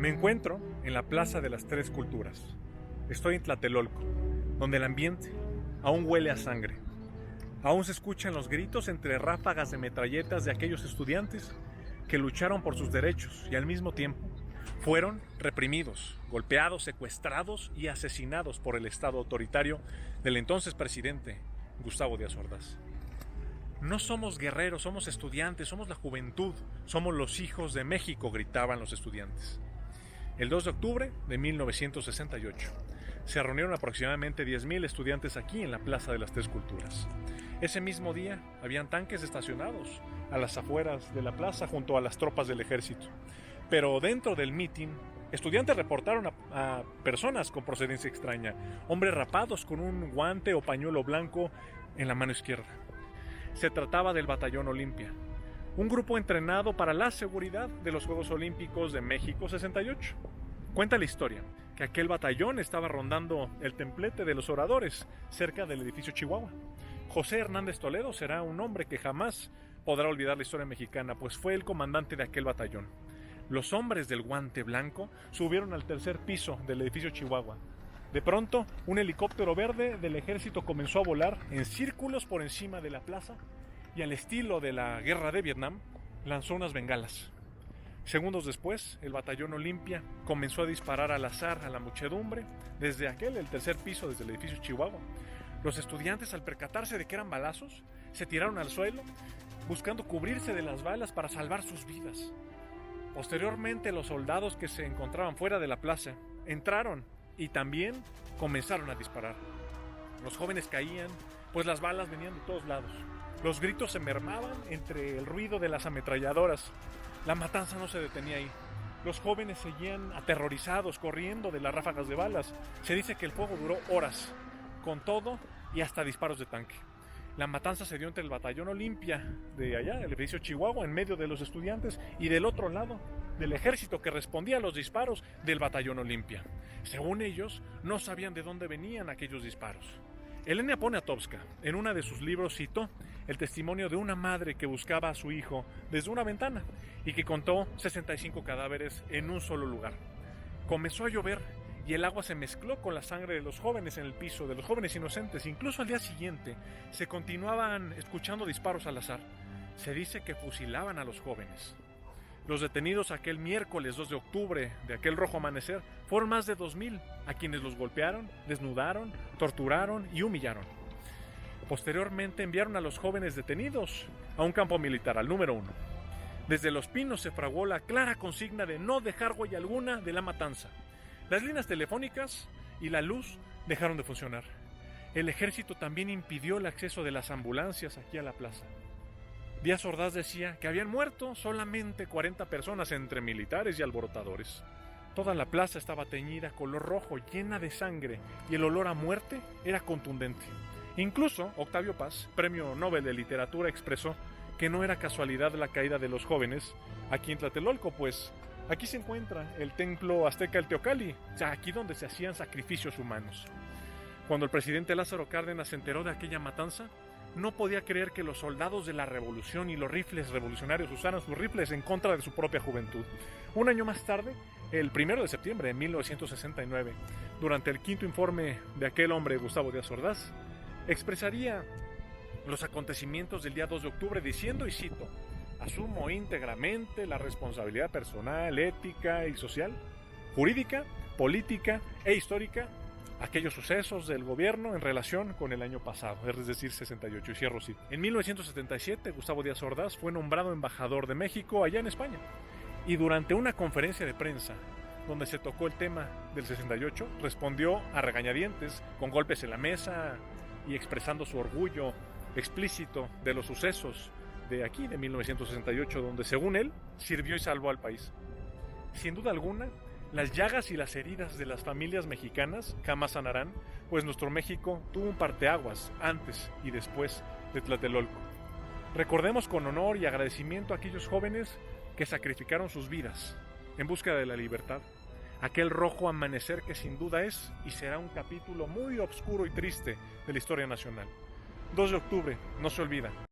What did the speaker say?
Me encuentro en la Plaza de las Tres Culturas. Estoy en Tlatelolco, donde el ambiente aún huele a sangre. Aún se escuchan los gritos entre ráfagas de metralletas de aquellos estudiantes que lucharon por sus derechos y al mismo tiempo fueron reprimidos, golpeados, secuestrados y asesinados por el Estado autoritario del entonces presidente Gustavo Díaz Ordaz. No somos guerreros, somos estudiantes, somos la juventud, somos los hijos de México, gritaban los estudiantes. El 2 de octubre de 1968 se reunieron aproximadamente 10,000 estudiantes aquí en la Plaza de las Tres Culturas. Ese mismo día habían tanques estacionados a las afueras de la plaza junto a las tropas del ejército. Pero dentro del mitin, estudiantes reportaron a personas con procedencia extraña, hombres rapados con un guante o pañuelo blanco en la mano izquierda. Se trataba del Batallón Olimpia, un grupo entrenado para la seguridad de los Juegos Olímpicos de México 68. Cuenta la historia que aquel batallón estaba rondando el templete de los oradores cerca del edificio Chihuahua. José Hernández Toledo será un hombre que jamás podrá olvidar la historia mexicana, pues fue el comandante de aquel batallón. Los hombres del guante blanco subieron al tercer piso del edificio Chihuahua. De pronto, un helicóptero verde del ejército comenzó a volar en círculos por encima de la plaza y al estilo de la guerra de Vietnam, lanzó unas bengalas. Segundos después, el batallón Olimpia comenzó a disparar al azar a la muchedumbre desde el tercer piso, desde el edificio Chihuahua. Los estudiantes, al percatarse de que eran balazos, se tiraron al suelo, buscando cubrirse de las balas para salvar sus vidas. Posteriormente, los soldados que se encontraban fuera de la plaza entraron y también comenzaron a disparar. Los jóvenes caían, pues las balas venían de todos lados. Los gritos se mermaban entre el ruido de las ametralladoras. La matanza no se detenía ahí. Los jóvenes seguían aterrorizados, corriendo de las ráfagas de balas. Se dice que el fuego duró horas, con todo y hasta disparos de tanque. La matanza se dio entre el batallón Olimpia de allá, el edificio Chihuahua, en medio de los estudiantes, y del otro lado, del ejército que respondía a los disparos del batallón Olimpia. Según ellos, no sabían de dónde venían aquellos disparos. Elena Poniatowska, en uno de sus libros, citó el testimonio de una madre que buscaba a su hijo desde una ventana y que contó 65 cadáveres en un solo lugar. Comenzó a llover y el agua se mezcló con la sangre de los jóvenes en el piso, de los jóvenes inocentes. Incluso al día siguiente se continuaban escuchando disparos al azar. Se dice que fusilaban a los jóvenes. Los detenidos aquel miércoles 2 de octubre de aquel rojo amanecer fueron más de 2,000 a quienes los golpearon, desnudaron, torturaron y humillaron. Posteriormente enviaron a los jóvenes detenidos a un campo militar, al número 1. Desde Los Pinos se fraguó la clara consigna de no dejar huella alguna de la matanza. Las líneas telefónicas y la luz dejaron de funcionar. El ejército también impidió el acceso de las ambulancias aquí a la plaza. Díaz Ordaz decía que habían muerto solamente 40 personas entre militares y alborotadores. Toda la plaza estaba teñida color rojo, llena de sangre, y el olor a muerte era contundente. Incluso Octavio Paz, premio Nobel de Literatura, expresó que no era casualidad la caída de los jóvenes aquí en Tlatelolco, pues aquí se encuentra el templo azteca El Teocalli, o sea, aquí donde se hacían sacrificios humanos. Cuando el presidente Lázaro Cárdenas se enteró de aquella matanza, no podía creer que los soldados de la revolución y los rifles revolucionarios usaran sus rifles en contra de su propia juventud. Un año más tarde, el 1 de septiembre de 1969, durante el quinto informe de aquel hombre, Gustavo Díaz Ordaz, expresaría los acontecimientos del día 2 de octubre diciendo, y cito: "Asumo íntegramente la responsabilidad personal, ética y social, jurídica, política e histórica aquellos sucesos del gobierno en relación con el año pasado", es decir, 68, y cierro cita. En 1977, Gustavo Díaz Ordaz fue nombrado embajador de México allá en España, y durante una conferencia de prensa donde se tocó el tema del 68, respondió a regañadientes, con golpes en la mesa y expresando su orgullo explícito de los sucesos de aquí, de 1968, donde, según él, sirvió y salvó al país. Sin duda alguna, las llagas y las heridas de las familias mexicanas jamás sanarán, pues nuestro México tuvo un parteaguas antes y después de Tlatelolco. Recordemos con honor y agradecimiento a aquellos jóvenes que sacrificaron sus vidas en búsqueda de la libertad, aquel rojo amanecer que sin duda es y será un capítulo muy oscuro y triste de la historia nacional. 2 de octubre, no se olvida.